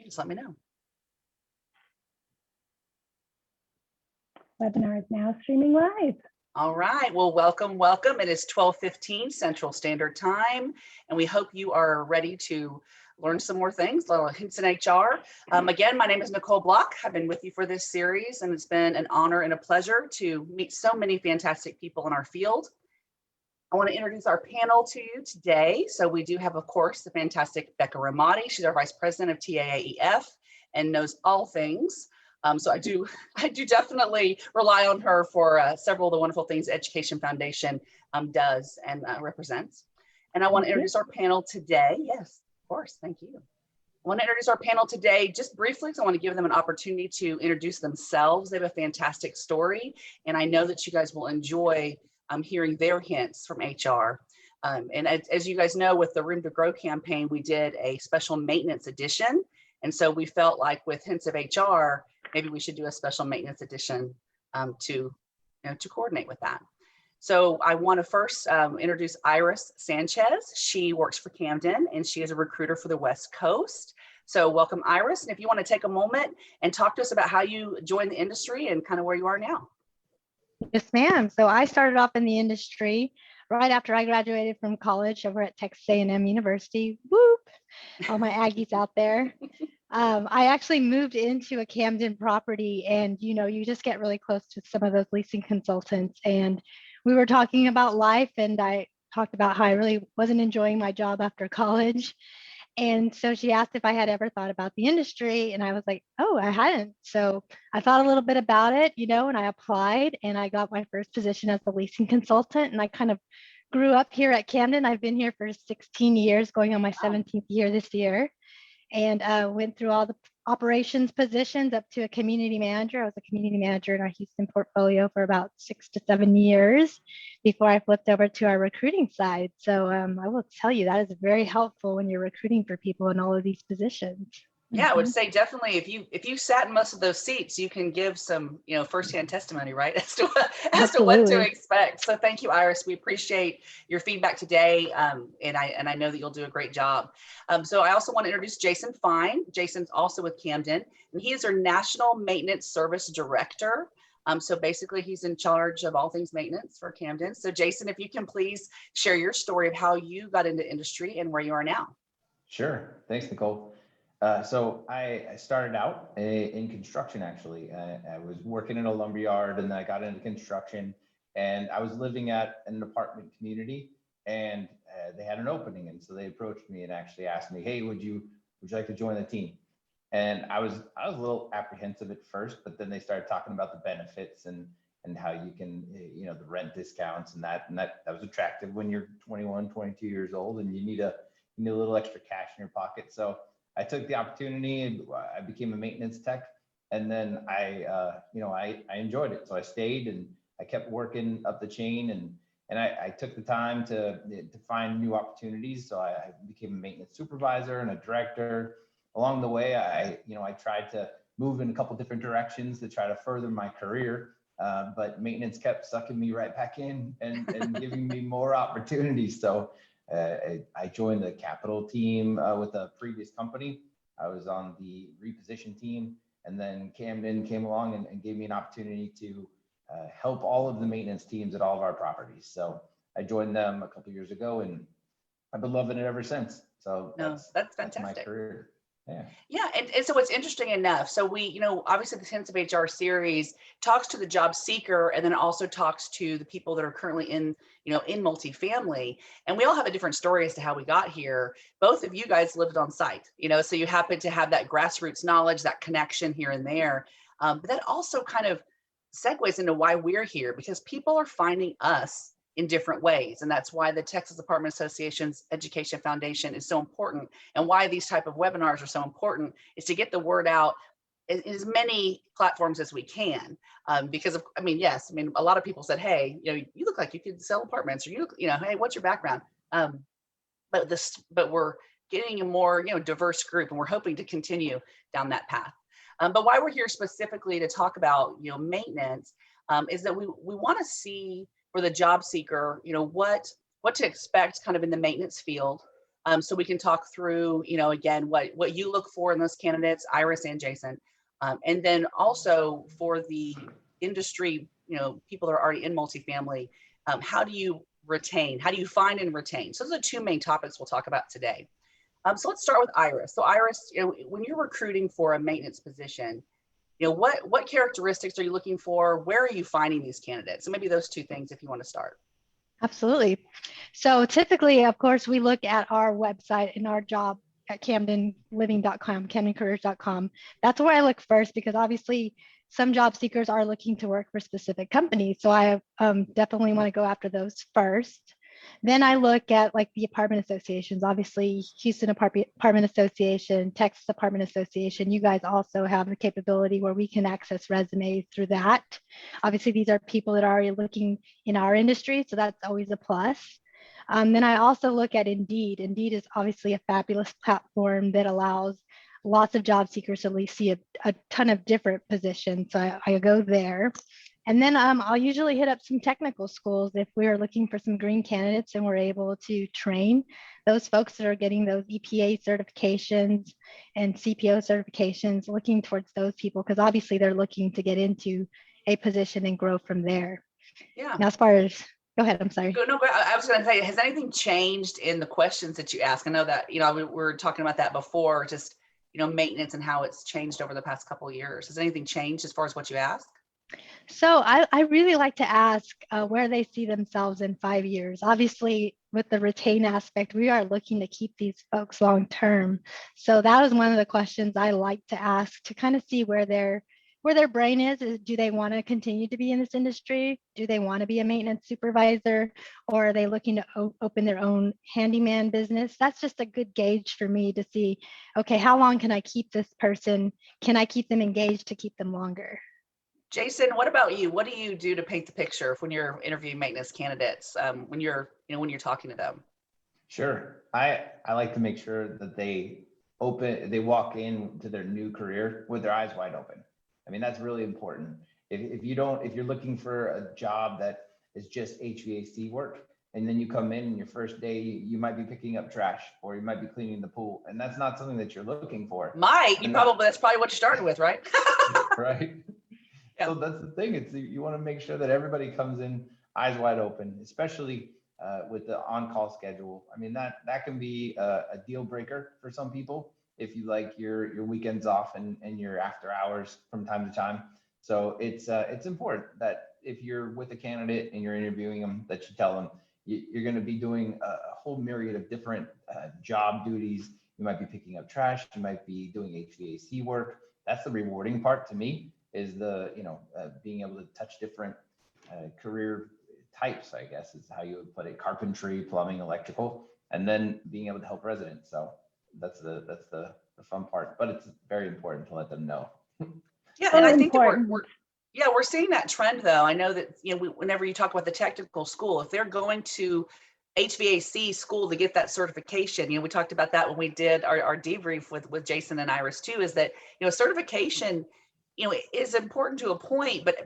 Just let me know. Webinar is now streaming live. All right, well, welcome, welcome. It is 12:15 Central Standard Time, and we hope you are ready to learn some more things, little hints in HR. Again, my name is Nicole Block. I've been with you for this series, and it's been an honor and a pleasure to meet so many fantastic people in our field. I want to introduce our panel to you today. So we do have, of course, the fantastic Becca Ramadi. She's our Vice President of TAAEF and knows all things. So I do definitely rely on her for several of the wonderful things Education Foundation does and represents. And I want to introduce our panel today. Yes, of course, thank you. I want to introduce our panel today just briefly, because I want to give them an opportunity to introduce themselves. They have a fantastic story, and I know that you guys will enjoy hearing their hints from HR. And as you guys know, with the Room to Grow campaign, we did a special maintenance edition. And so we felt like with hints of HR, maybe we should do a special maintenance edition to coordinate with that. So I want to first introduce Iris Sanchez. She works for Camden, and she is a recruiter for the West Coast. So welcome, Iris. And if you want to take a moment and talk to us about how you joined the industry and kind of where you are now. Yes, ma'am. So I started off in the industry right after I graduated from college over at Texas A&M University. Whoop! All my Aggies out there. I actually moved into a Camden property, and you just get really close to some of those leasing consultants. And we were talking about life, and I talked about how I really wasn't enjoying my job after college. And so she asked if I had ever thought about the industry, and I was like, oh, I hadn't. So I thought a little bit about it, and I applied, and I got my first position as a leasing consultant, and I kind of grew up here at Camden. I've been here for 16 years, going on my 17th year this year, and went through all the operations positions up to a community manager. I was a community manager in our Houston portfolio for about 6 to 7 years before I flipped over to our recruiting side. So I will tell you that is very helpful when you're recruiting for people in all of these positions. Yeah, I would say definitely if you sat in most of those seats, you can give some firsthand testimony, right, as to what to expect. So thank you, Iris. We appreciate your feedback today, and I know that you'll do a great job. So I also want to introduce Jason Fein. Jason's also with Camden, and he is our National Maintenance Service Director. So basically, he's in charge of all things maintenance for Camden. So Jason, if you can please share your story of how you got into industry and where you are now. Sure. Thanks, Nicole. So I started out in construction, actually. I was working in a lumber yard, and then I got into construction, and I was living at an apartment community, and they had an opening. And so they approached me and actually asked me, hey, would you like to join the team? And I was a little apprehensive at first, but then they started talking about the benefits and how you can, the rent discounts and that was attractive when you're 21, 22 years old, and you need a little extra cash in your pocket. So I took the opportunity, and I became a maintenance tech, and then I enjoyed it. So I stayed, and I kept working up the chain, and I took the time to find new opportunities. So I became a maintenance supervisor and a director. Along the way, I tried to move in a couple different directions to try to further my career, but maintenance kept sucking me right back in and giving me more opportunities. So I joined the capital team with a previous company. I was on the reposition team, and then Camden came along and gave me an opportunity to help all of the maintenance teams at all of our properties. So I joined them a couple of years ago, and I've been loving it ever since. So that's fantastic. That's my career. Yeah, and so it's interesting enough. So we, obviously the Hints of HR series talks to the job seeker, and then also talks to the people that are currently in multifamily. And we all have a different story as to how we got here. Both of you guys lived on site, so you happen to have that grassroots knowledge, that connection here and there. But that also kind of segues into why we're here, because people are finding us in different ways. And that's why the Texas Apartment Association's Education Foundation is so important, and why these type of webinars are so important, is to get the word out in as many platforms as we can. Because of, a lot of people said, hey, you look like you could sell apartments, or you look, hey, what's your background? But we're getting a more, diverse group, and we're hoping to continue down that path. But why we're here specifically to talk about, maintenance is that we want to see for the job seeker, what to expect kind of in the maintenance field, So we can talk through, again, what you look for in those candidates, Iris and Jason. And then also for the industry, people that are already in multifamily, how do you retain? How do you find and retain? So those are the two main topics we'll talk about today. So let's start with Iris. So Iris, when you're recruiting for a maintenance position, what characteristics are you looking for? Where are you finding these candidates? So maybe those two things if you want to start. Absolutely. So typically, of course, we look at our website and our job at camdenliving.com, camdencareers.com. That's where I look first, because obviously some job seekers are looking to work for specific companies. So I definitely want to go after those first. Then I look at like the apartment associations, obviously Houston Apartment Association, Texas Apartment Association. You guys also have the capability where we can access resumes through that. Obviously, these are people that are already looking in our industry, so that's always a plus. Then I also look at Indeed. Indeed is obviously a fabulous platform that allows lots of job seekers to see a ton of different positions. So I go there. And then I'll usually hit up some technical schools if we are looking for some green candidates and we're able to train those folks that are getting those EPA certifications and CPO certifications, looking towards those people, because obviously they're looking to get into a position and grow from there. Yeah. Now, as far as, go ahead, I'm sorry. No, I was going to say, has anything changed in the questions that you ask? I know that, we were talking about that before, just, maintenance and how it's changed over the past couple of years. Has anything changed as far as what you ask? So I really like to ask where they see themselves in 5 years. Obviously, with the retain aspect, we are looking to keep these folks long term. So that was one of the questions I like to ask, to kind of see where their brain is. Do they want to continue to be in this industry? Do they want to be a maintenance supervisor? Or are they looking to open their own handyman business? That's just a good gauge for me to see, okay, how long can I keep this person? Can I keep them engaged to keep them longer? Jason, what about you? What do you do to paint the picture when you're interviewing maintenance candidates, when you're talking to them? Sure. I like to make sure that they walk into their new career with their eyes wide open. I mean, that's really important. If you're looking for a job that is just HVAC work, and then you come in and your first day, you might be picking up trash or you might be cleaning the pool, and that's not something that you're looking for. That's probably what you started with, right? Right. Yeah. So that's the thing. You want to make sure that everybody comes in eyes wide open, especially with the on-call schedule. I mean, that can be a deal breaker for some people if you like your weekends off and your after hours from time to time. So it's important that if you're with a candidate and you're interviewing them, that you tell them you're going to be doing a whole myriad of different job duties. You might be picking up trash. You might be doing HVAC work. That's the rewarding part to me, is the being able to touch different career types, I guess is how you would put it: carpentry, plumbing, electrical, and then being able to help residents. So that's the fun part, but it's very important to let them know. Yeah, and I think that we're seeing that trend though. I know that whenever you talk about the technical school, if they're going to HVAC school to get that certification, we talked about that when we did our debrief with Jason and Iris too, is that certification is important to a point, but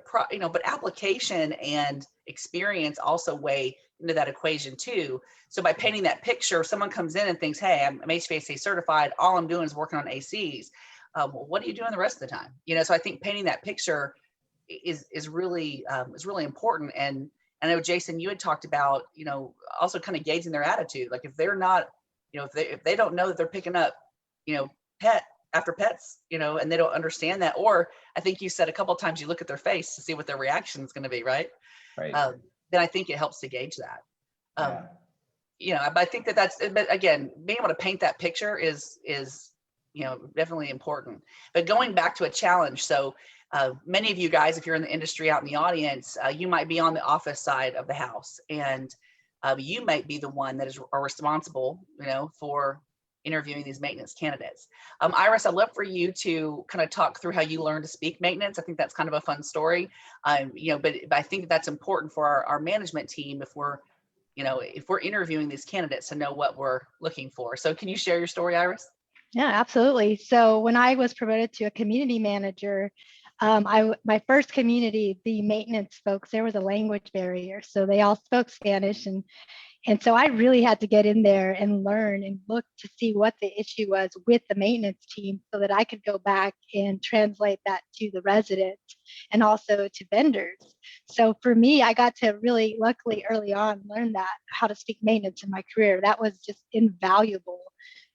application and experience also weigh into that equation too. So by painting that picture, if someone comes in and thinks, hey, I'm HVAC certified, all I'm doing is working on ACs. What are you doing the rest of the time? So I think painting that picture is really important. And I know, Jason, you had talked about, also kind of gauging their attitude. Like if they're not, if they don't know that they're picking up, pet after pets, and they don't understand that. Or I think you said a couple of times you look at their face to see what their reaction is going to be, right? Right. Then I think it helps to gauge that. But I think but again, being able to paint that picture is definitely important. But going back to a challenge, so many of you guys, if you're in the industry out in the audience, you might be on the office side of the house, and you might be the one that are responsible, for interviewing these maintenance candidates. Iris, I'd love for you to kind of talk through how you learned to speak maintenance. I think that's kind of a fun story, but I think that's important for our management team if we're interviewing these candidates to know what we're looking for. So can you share your story, Iris? Yeah, absolutely. So when I was promoted to a community manager, my first community, the maintenance folks, there was a language barrier. So they all spoke Spanish, and And so I really had to get in there and learn and look to see what the issue was with the maintenance team so that I could go back and translate that to the residents and also to vendors. So for me, I got to really, luckily early on, learn that how to speak maintenance in my career. That was just invaluable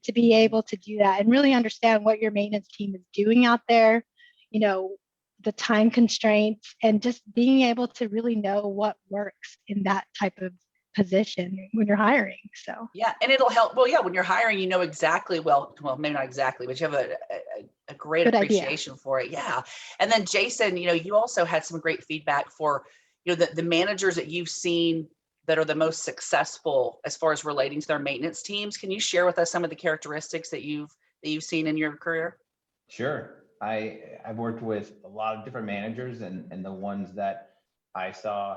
to be able to do that and really understand what your maintenance team is doing out there, you know, the time constraints, and just being able to really know what works in that type of position when you're hiring. So yeah, and it'll help. Well, yeah, when you're hiring, you know exactly, well, maybe not exactly, but you have a great good idea. appreciation for it. Yeah. And then Jason, you know, you also had some great feedback for, you know, the managers that you've seen that are the most successful as far as relating to their maintenance teams. Can you share with us some of the characteristics that you've seen in your career? Sure. I've worked with a lot of different managers, and the ones that I saw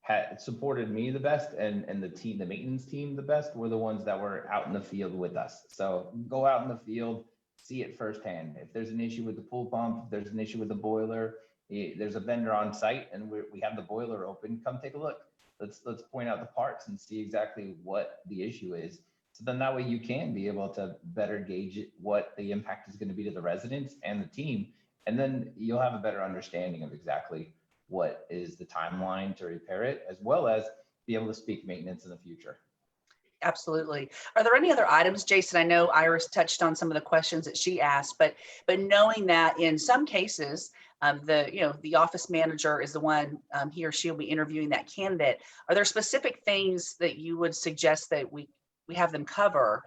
had supported me the best, and the maintenance team the best, were the ones that were out in the field with us. So go out in the field, see it firsthand. If there's an issue with the pool pump, if there's an issue with the boiler, there's a vendor on site and we have the boiler open, come take a look. Let's point out the parts and see exactly what the issue is. So then that way you can be able to better gauge what the impact is going to be to the residents and the team. And then you'll have a better understanding of exactly what is the timeline to repair it, as well as be able to speak maintenance in the future. Absolutely. Are there any other items, Jason? I know Iris touched on some of the questions that she asked, but knowing that in some cases, the office manager is the one, he or she will be interviewing that candidate. Are there specific things that you would suggest that we have them cover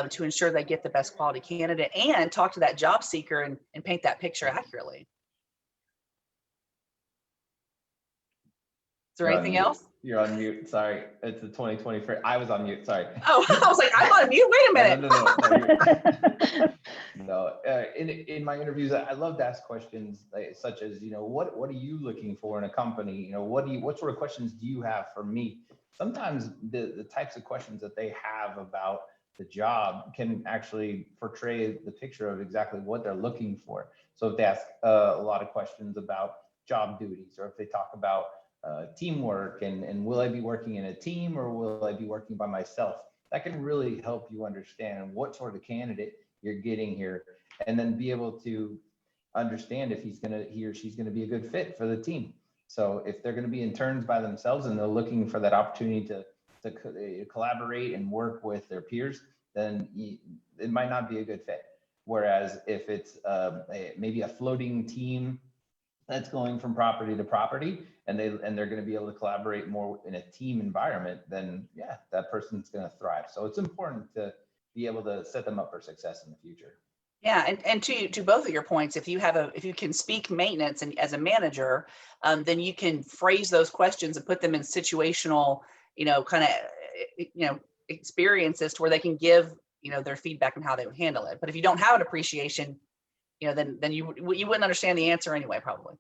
to ensure they get the best quality candidate and talk to that job seeker and paint that picture accurately? Is there anything else? You're on mute. Sorry. It's the 2023. I was on mute. Sorry. Oh, I was like, I'm on mute. Wait a minute. No. In my interviews, I love to ask questions such as, what are you looking for in a company? What sort of questions do you have for me? Sometimes the types of questions that they have about the job can actually portray the picture of exactly what they're looking for. So if they ask a lot of questions about job duties, or if they talk about teamwork and will I be working in a team or will I be working by myself, that can really help you understand what sort of candidate you're getting here, and then be able to understand if he or she's going to be a good fit for the team. So if they're going to be interns by themselves and they're looking for that opportunity to collaborate and work with their peers, then it might not be a good fit. Whereas if it's maybe a floating team that's going from property to property, and they're going to be able to collaborate more in a team environment, then yeah, that person's going to thrive. So it's important to be able to set them up for success in the future. Yeah, and to both of your points, if you can speak maintenance and as a manager, then you can phrase those questions and put them in situational, kind of, experiences to where they can give, their feedback on how they would handle it. But if you don't have an appreciation, then you wouldn't understand the answer anyway, probably.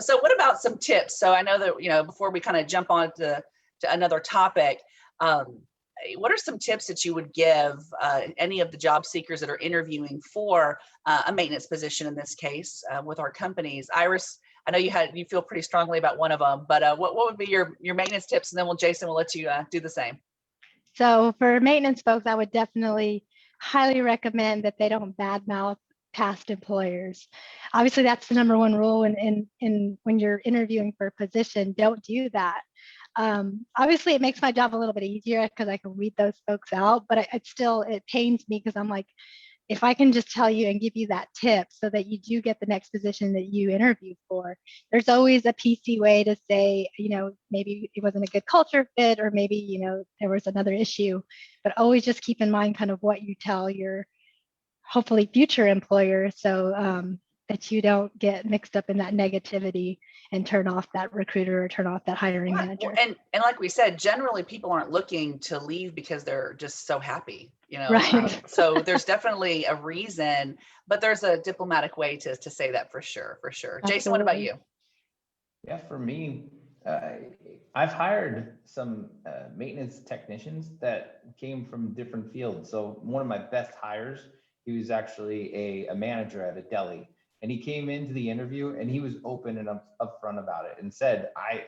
So what about some tips? So I know that, before we kind of jump on to another topic, what are some tips that you would give any of the job seekers that are interviewing for a maintenance position in this case with our companies? Iris, I know you feel pretty strongly about one of them, but what would be your maintenance tips? And then Jason will let you do the same. So for maintenance folks, I would definitely highly recommend that they don't badmouth past employers. Obviously, that's the number one rule in when you're interviewing for a position. Don't do that. Obviously, it makes my job a little bit easier because I can weed those folks out, but it pains me because I'm like, if I can just tell you and give you that tip so that you do get the next position that you interviewed for, there's always a PC way to say, maybe it wasn't a good culture fit, or maybe, there was another issue, but always just keep in mind kind of what you tell your hopefully future employer, so that you don't get mixed up in that negativity and turn off that recruiter or turn off that hiring manager. And like we said, generally people aren't looking to leave because they're just so happy, Right. So there's definitely a reason, but there's a diplomatic way to say that for sure. Absolutely. Jason, what about you? Yeah, for me, I've hired some maintenance technicians that came from different fields. So one of my best hires, he was actually a manager at a deli, And he came into the interview and he was open and upfront about it and said, I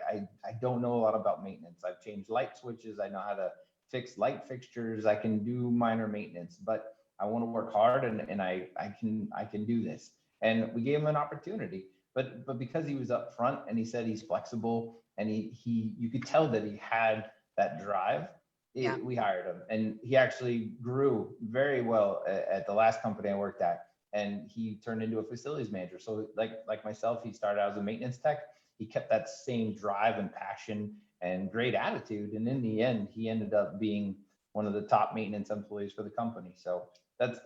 don't know a lot about maintenance. I've changed light switches. I know how to fix light fixtures. I can do minor maintenance, but I want to work hard and I can do this. And we gave him an opportunity, but because he was upfront and he said he's flexible and you could tell that he had that drive, we hired him, and he actually grew very well at the last company I worked at, and he turned into a facilities manager. So like myself, he started out as a maintenance tech. He kept that same drive and passion and great attitude, and in the end, he ended up being one of the top maintenance employees for the company. So that's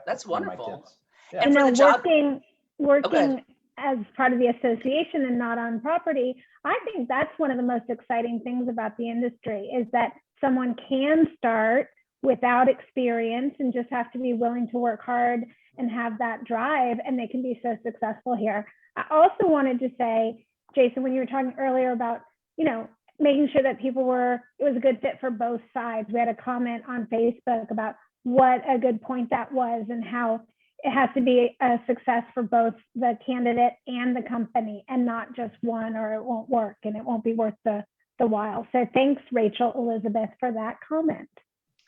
that's wonderful. My tips. Yeah. And for now the job, working as part of the association and not on property, I think that's one of the most exciting things about the industry is that someone can start without experience and just have to be willing to work hard and have that drive, and they can be so successful here. I also wanted to say, Jason, when you were talking earlier about, making sure that it was a good fit for both sides. We had a comment on Facebook about what a good point that was and how it has to be a success for both the candidate and the company and not just one, or it won't work and it won't be worth the while. So thanks, Rachel Elizabeth, for that comment.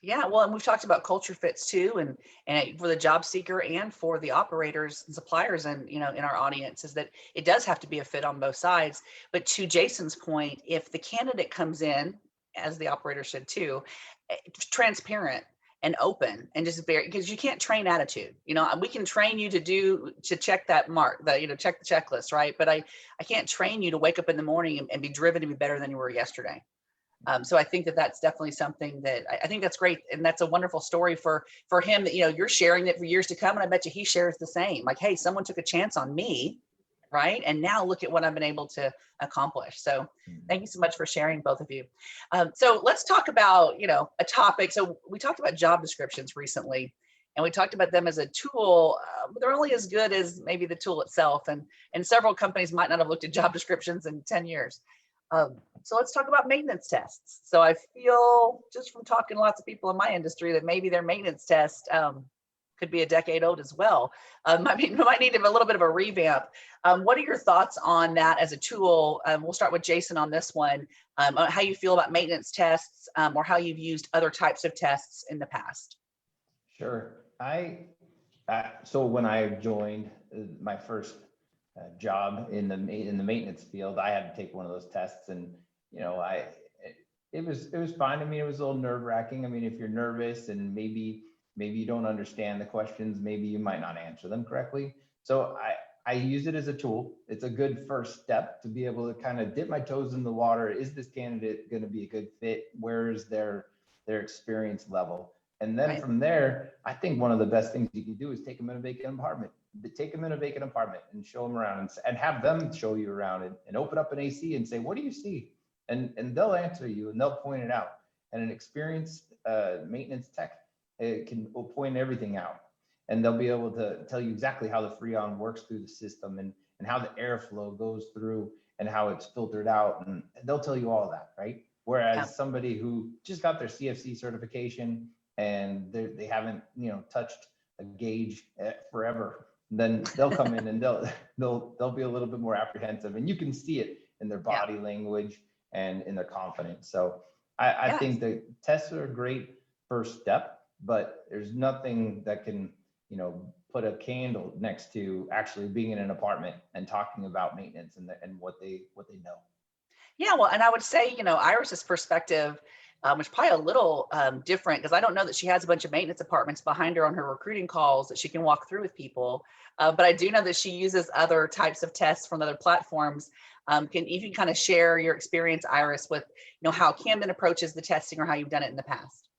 Yeah, well, and we've talked about culture fits too, and for the job seeker and for the operators and suppliers, and in our audience, is that it does have to be a fit on both sides. But to Jason's point, if the candidate comes in, as the operator should too, transparent and open and just because you can't train attitude. We can train you to check that mark, check the checklist, right? But I can't train you to wake up in the morning and be driven to be better than you were yesterday. So I think that's definitely something that I think that's great. And that's a wonderful story for him that, you're sharing it for years to come. And I bet you he shares the same, like, hey, someone took a chance on me. Right. And now look at what I've been able to accomplish. So thank you so much for sharing, both of you. So let's talk about, a topic. So we talked about job descriptions recently, and we talked about them as a tool. But they're only as good as maybe the tool itself. And several companies might not have looked at job descriptions in 10 years. So let's talk about maintenance tests. So I feel just from talking to lots of people in my industry that maybe their maintenance test could be a decade old as well. Might need a little bit of a revamp. What are your thoughts on that as a tool? We'll start with Jason on this one. How you feel about maintenance tests, or how you've used other types of tests in the past. Sure. So when I joined my first job in the maintenance field, I had to take one of those tests, and it was fine. I mean, it was a little nerve-wracking. I mean, if you're nervous and maybe you don't understand the questions, maybe you might not answer them correctly. So I use it as a tool. It's a good first step to be able to kind of dip my toes in the water. Is this candidate going to be a good fit? Where is their experience level? And then from there, I think one of the best things you can do is take them in a vacant apartment. Take them in a vacant apartment and show them around and have them show you around and open up an AC and say, what do you see? And they'll answer you and they'll point it out. And an experienced maintenance tech can point everything out. And they'll be able to tell you exactly how the Freon works through the system and how the airflow goes through and how it's filtered out. And they'll tell you all that, right? Whereas somebody who just got their CFC certification and they haven't, touched a gauge forever, then they'll come in and they'll be a little bit more apprehensive, and you can see it in their body language and in their confidence. So I think the tests are a great first step, but there's nothing that can, put a candle next to actually being in an apartment and talking about maintenance and what they know. Yeah, well, and I would say, Iris's perspective, was probably a little different, because I don't know that she has a bunch of maintenance apartments behind her on her recruiting calls that she can walk through with people. But I do know that she uses other types of tests from other platforms. Can you kind of share your experience, Iris, with how Camden approaches the testing or how you've done it in the past?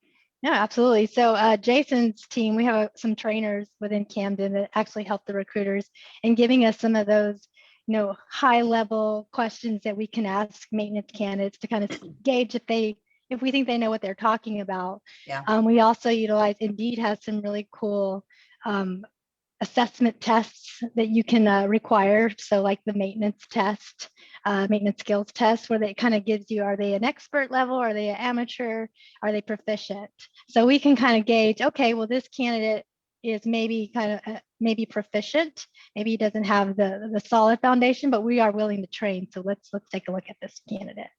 Yeah, absolutely. So Jason's team, we have some trainers within Camden that actually help the recruiters in giving us some of those high level questions that we can ask maintenance candidates to kind of gauge if we think they know what they're talking about. Yeah. We also utilize, Indeed has some really cool assessment tests that you can require. So like the maintenance test, maintenance skills test, where they kind of gives you, are they an expert level? Are they an amateur? Are they proficient? So we can kind of gauge, okay, well, this candidate is maybe kind of maybe proficient, maybe he doesn't have the solid foundation, but we are willing to train. So let's take a look at this candidate.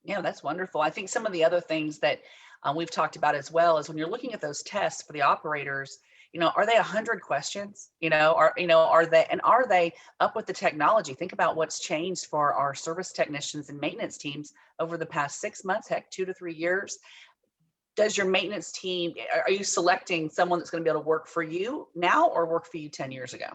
Yeah, that's wonderful. I think some of the other things that we've talked about as well is when you're looking at those tests for the operators, are they 100 questions? Are they up with the technology? Think about what's changed for our service technicians and maintenance teams over the past 6 months, heck, 2 to 3 years. Does your maintenance team, are you selecting someone that's going to be able to work for you now or work for you 10 years ago?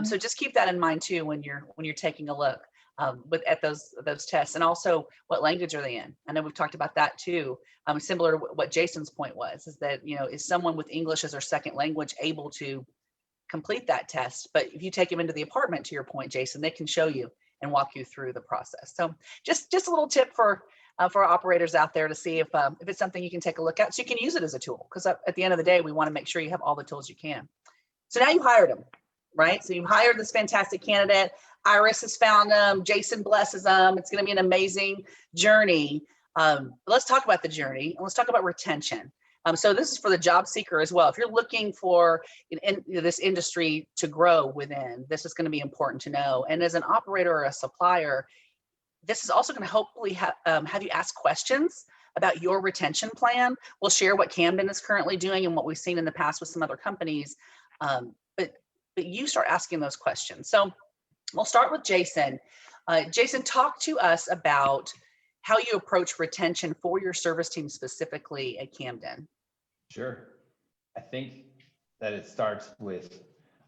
So just keep that in mind too when you're taking a look at those tests, and also what language are they in? I know we've talked about that too. Similar to what Jason's point was, is that is someone with English as their second language able to complete that test? But if you take them into the apartment, to your point, Jason, they can show you and walk you through the process. So just a little tip for our operators out there to see if it's something you can take a look at, so you can use it as a tool. Because at the end of the day, we want to make sure you have all the tools you can. So now you hired them, right? So you hired this fantastic candidate. Iris has found them. Jason blesses them. It's going to be an amazing journey. Let's talk about the journey, and let's talk about retention. So this is for the job seeker as well. If you're looking for this industry to grow within, this is going to be important to know. And as an operator or a supplier, this is also going to hopefully have you ask questions about your retention plan. We'll share what Camden is currently doing and what we've seen in the past with some other companies. But you start asking those questions. So we'll start with Jason. Jason, talk to us about how you approach retention for your service team specifically at Camden. Sure. I think that it starts with,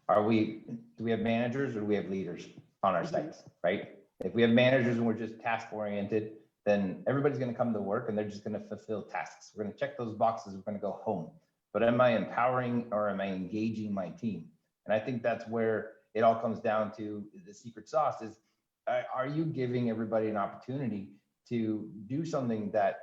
do we have managers or do we have leaders on our sites, right? If we have managers and we're just task oriented, then everybody's going to come to work and they're just going to fulfill tasks. We're going to check those boxes. We're going to go home. But am I empowering or am I engaging my team? And I think that's where it all comes down to. The secret sauce is, are you giving everybody an opportunity to do something that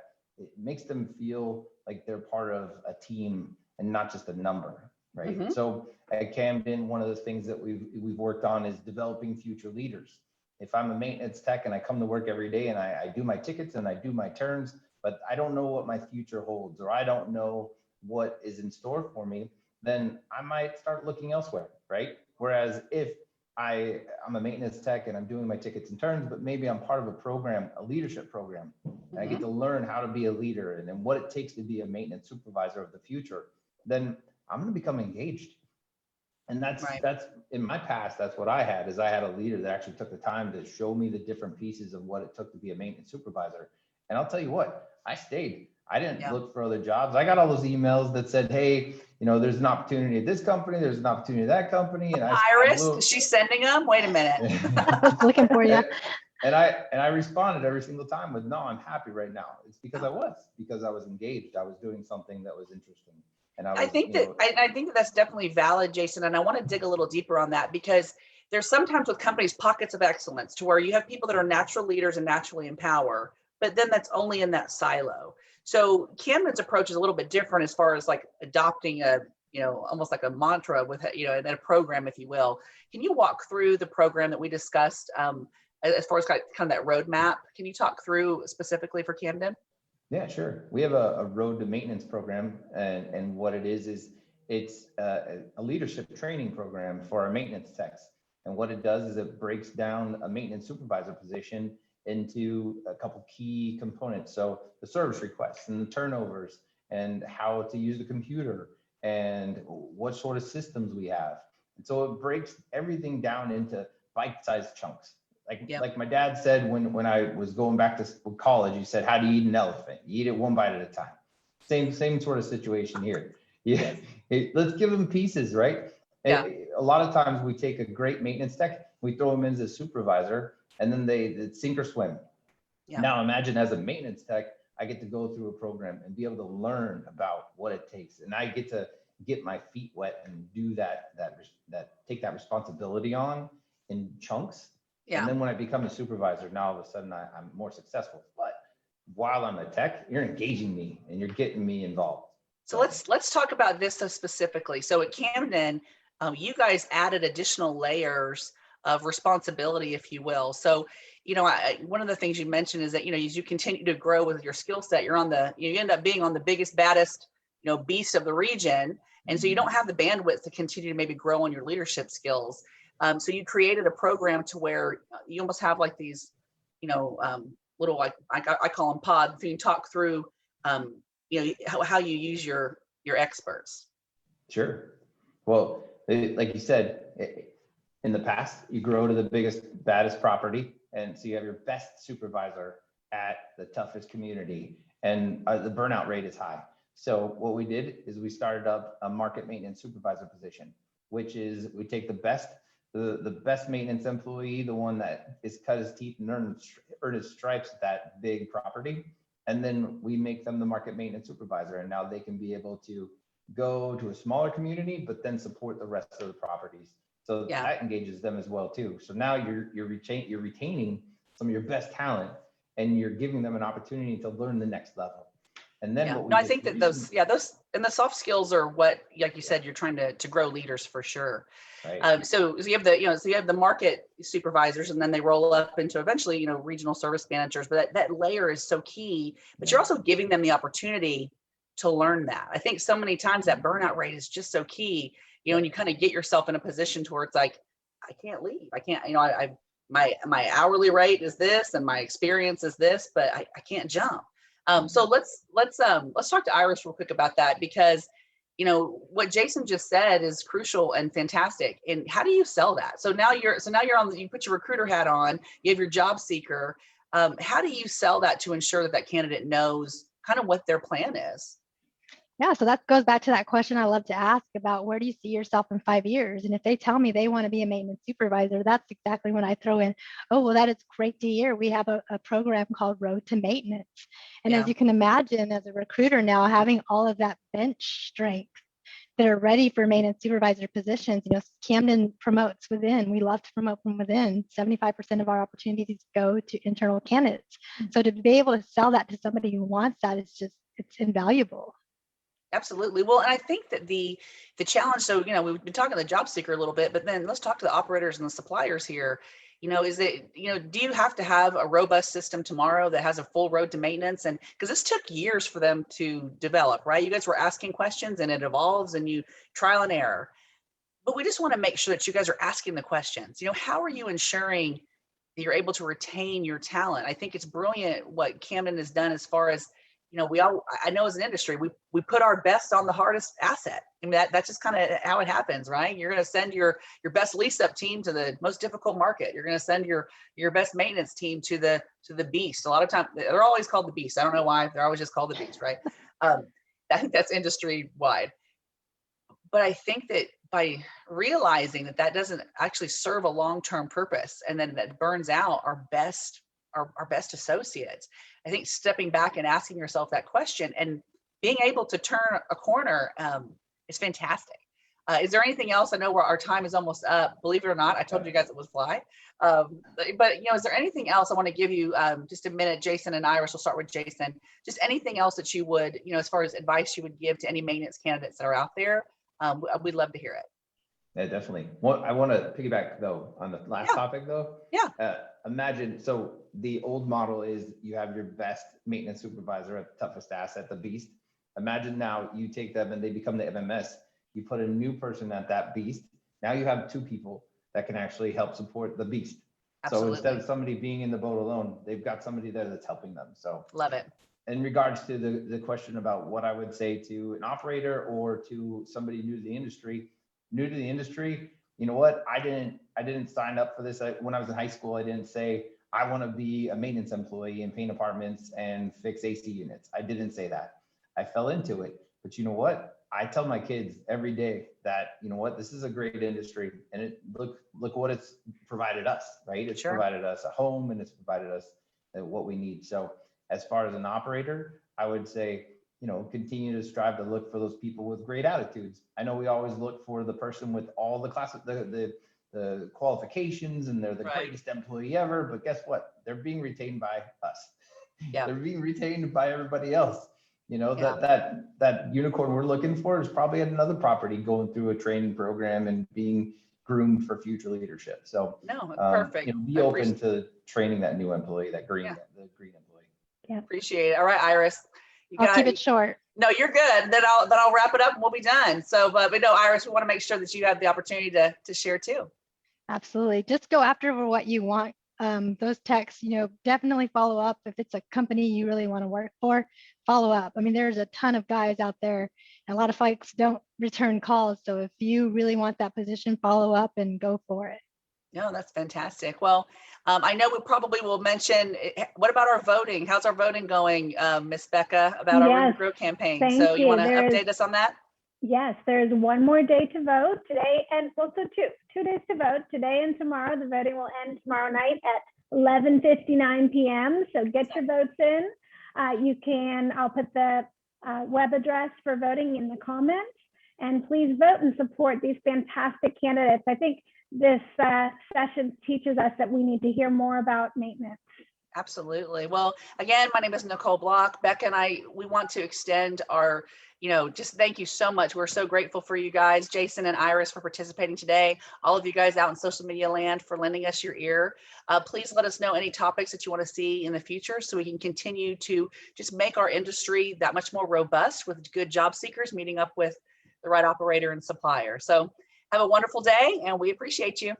makes them feel like they're part of a team and not just a number, right? Mm-hmm. So at Camden, one of the things that we've worked on is developing future leaders. If I'm a maintenance tech and I come to work every day and I do my tickets and I do my turns, but I don't know what my future holds, or I don't know what is in store for me, then I might start looking elsewhere, right? Whereas if I'm a maintenance tech and I'm doing my tickets and turns, but maybe I'm part of a program, a leadership program, and I get to learn how to be a leader and then what it takes to be a maintenance supervisor of the future, then I'm going to become engaged. And that's in my past, that's what I had, is I had a leader that actually took the time to show me the different pieces of what it took to be a maintenance supervisor. And I'll tell you what, I stayed. I didn't look for other jobs. I got all those emails that said, hey, there's an opportunity at this company, there's an opportunity at that company. And Iris, she's sending them? Wait a minute. I was looking for you. And I responded every single time with, no, I'm happy right now. It's because I was engaged. I was doing something that was interesting. And I think that's definitely valid, Jason. And I want to dig a little deeper on that, because there's sometimes with companies pockets of excellence to where you have people that are natural leaders and naturally in power, but then that's only in that silo. So Camden's approach is a little bit different as far as like adopting a, almost like a mantra with, in a program, if you will. Can you walk through the program that we discussed as far as kind of that roadmap? Can you talk through specifically for Camden? Yeah, sure. We have a road to maintenance program, and what it is it's a leadership training program for our maintenance techs. And what it does is it breaks down a maintenance supervisor position into a couple key components. So the service requests and the turnovers and how to use the computer and what sort of systems we have. And so it breaks everything down into bite-sized chunks. Like my dad said when I was going back to college, he said, how do you eat an elephant? You eat it one bite at a time. Same sort of situation here. Yeah, let's give them pieces, right? Yeah. A lot of times we take a great maintenance tech, we throw them in as a supervisor, and then they sink or swim. Yeah. Now imagine as a maintenance tech, I get to go through a program and be able to learn about what it takes, and I get to get my feet wet and do that take that responsibility on in chunks. Yeah. And then when I become a supervisor, now all of a sudden I'm more successful. But while I'm a tech, you're engaging me and you're getting me involved. So let's talk about this specifically. So at Camden, you guys added additional layers of responsibility, if you will. So, one of the things you mentioned is that, as you continue to grow with your skill set, you end up being on the biggest, baddest, beast of the region. And so you don't have the bandwidth to continue to maybe grow on your leadership skills. So you created a program to where you almost have like these, little, like I call them pods. So you can talk through, how you use your experts. Sure. Well, like you said, in the past, you grow to the biggest, baddest property. And so you have your best supervisor at the toughest community, and the burnout rate is high. So what we did is we started up a market maintenance supervisor position, which is we take the best maintenance employee, the one that is cut his teeth and earned his stripes at that big property. And then we make them the market maintenance supervisor. And now they can be able to go to a smaller community, but then support the rest of the properties. So that engages them as well too. So now you're retaining some of your best talent, and you're giving them an opportunity to learn the next level. And then I think that those and the soft skills are what, like you said, you're trying to grow leaders for sure. Right. So you have the market supervisors, and then they roll up into eventually, regional service managers. But that layer is so key. But you're also giving them the opportunity to learn that. I think so many times that burnout rate is just so key. And you kind of get yourself in a position to where it's like, I can't leave. I can't. My hourly rate is this, and my experience is this, but I can't jump. So let's talk to Iris real quick about that, because what Jason just said is crucial and fantastic. And how do you sell that? So now you're on, you put your recruiter hat on, you have your job seeker. How do you sell that to ensure that candidate knows kind of what their plan is? Yeah, so that goes back to that question I love to ask about, where do you see yourself in 5 years? And if they tell me they want to be a maintenance supervisor, that's exactly when I throw in, oh, well, that is great to hear. We have a program called Road to Maintenance. And as you can imagine, as a recruiter now, having all of that bench strength that are ready for maintenance supervisor positions, Camden promotes within. We love to promote from within. 75% of our opportunities go to internal candidates. So to be able to sell that to somebody who wants that is it's invaluable. Absolutely. Well, and I think that the challenge, so, we've been talking to the job seeker a little bit, but then let's talk to the operators and the suppliers here. Is it, do you have to have a robust system tomorrow that has a full road to maintenance? And because this took years for them to develop, right? You guys were asking questions, and it evolves, and you trial and error. But we just want to make sure that you guys are asking the questions. How are you ensuring that you're able to retain your talent? I think it's brilliant what Camden has done as far as, I know as an industry, we put our best on the hardest asset. I mean, that's just kind of how it happens, right? You're going to send your best lease up team to the most difficult market. You're going to send your best maintenance team to the beast. A lot of times they're always called the beast. I don't know why. They're always just called the beast, right? I think that's industry wide. But I think that by realizing that doesn't actually serve a long-term purpose, and then that burns out our best associates, I think stepping back and asking yourself that question and being able to turn a corner is fantastic. Is there anything else? I know our time is almost up. Believe it or not, I told you guys it was fly. But is there anything else? I want to give you just a minute, Jason and Iris. We'll start with Jason. Just anything else that you would, as far as advice you would give to any maintenance candidates that are out there. We'd love to hear it. Yeah, definitely. I want to piggyback though on the last topic though. Yeah. Imagine, so the old model is you have your best maintenance supervisor at the toughest asset, the beast. Imagine now you take them and they become the MMS. You put a new person at that beast. Now you have two people that can actually help support the beast. Absolutely. So instead of somebody being in the boat alone, they've got somebody there that's helping them. So love it. In regards to the question about what I would say to an operator or to somebody new to the industry, you know what? I didn't sign up for this. When I was in high school, I didn't say, I want to be a maintenance employee and paint apartments and fix AC units. I didn't say that. I fell into it. But you know what? I tell my kids every day that, this is a great industry, and look what it's provided us, right? It's provided us a home, and it's provided us what we need. So as far as an operator, I would say, continue to strive to look for those people with great attitudes. I know we always look for the person with all the qualifications, and they're the greatest employee ever, but guess what? They're being retained by us. Yeah. They're being retained by everybody else. That unicorn we're looking for is probably at another property going through a training program and being groomed for future leadership. So perfect. Be open to training that new employee, the green employee. Yeah. Appreciate it. All right, Iris. I'll keep it short. No, you're good. Then I'll wrap it up and we'll be done. So, but no, Iris, we want to make sure that you have the opportunity to share too. Absolutely. Just go after what you want. Those texts, definitely follow up. If it's a company you really want to work for, follow up. I mean, there's a ton of guys out there, and a lot of folks don't return calls. So if you really want that position, follow up and go for it. No, that's fantastic. Well, I know we probably will mention, what about our voting? How's our voting going, Miss Becca, about our Room to Grow campaign? Thank So you want to There's- update us on that? Yes, there's one more day to vote today, and also two days to vote, today and tomorrow. The voting will end tomorrow night at 11:59 p.m. So get your votes in. I'll put the web address for voting in the comments, and please vote and support these fantastic candidates. I think this session teaches us that we need to hear more about maintenance. Absolutely. Well, again, my name is Nicole Block. Becca and I, we want to extend our, just thank you so much. We're so grateful for you guys, Jason and Iris, for participating today. All of you guys out in social media land for lending us your ear. Please let us know any topics that you want to see in the future so we can continue to just make our industry that much more robust with good job seekers meeting up with the right operator and supplier. So have a wonderful day, and we appreciate you.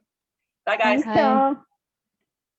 Bye, guys. Thanks, y'all.